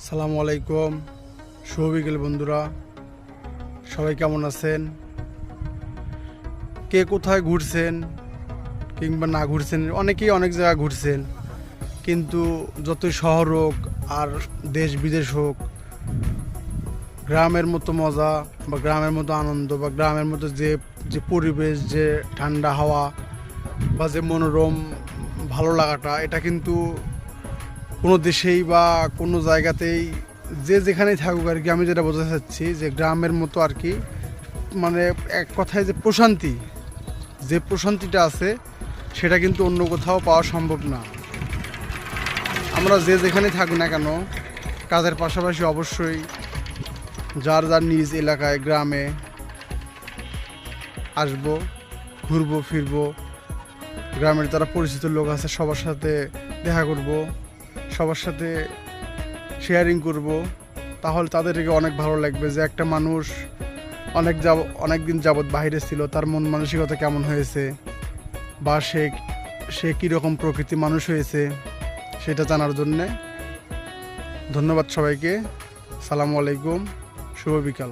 সালামু আলাইকুম, শুভ বিকেল বন্ধুরা। সবাই কেমন আছেন? কে কোথায় ঘুরছেন কিংবা না ঘুরছেন? অনেকেই অনেক জায়গা ঘুরছেন, কিন্তু যতই শহর হোক আর দেশ বিদেশ হোক, গ্রামের মতো মজা বা গ্রামের মতো আনন্দ বা গ্রামের মতো যে যে পরিবেশ, যে ঠান্ডা হাওয়া বা যে মনোরম ভালো লাগাটা, এটা কিন্তু কোনো দেশেই বা কোনো জায়গাতেই যে যেখানেই থাকুক আর কি, আমি যেটা বোঝাতে চাচ্ছি যে গ্রামের মতো আর কি, মানে এক কথায় যে প্রশান্তি, যে প্রশান্তিটা আছে সেটা কিন্তু অন্য কোথাও পাওয়া সম্ভব না। আমরা যে যেখানে থাকি না কেন, কাজের পাশাপাশি অবশ্যই যার যার নিজ এলাকায় গ্রামে আসবো, ঘুরবো ফিরবো, গ্রামের যারা পরিচিত লোক আছে সবার সাথে দেখা করব, সবার সাথে শেয়ারিং করব। তাহলে তাদেরকে অনেক ভালো লাগবে যে একটা মানুষ অনেক দিন যাবৎ বাইরে ছিল, তার মন মানসিকতা কেমন হয়েছে বা সে কীরকম প্রকৃতি মানুষ হয়েছে সেটা জানার জন্যে। ধন্যবাদ সবাইকে। সালামু আলাইকুম, শুভ বিকাল।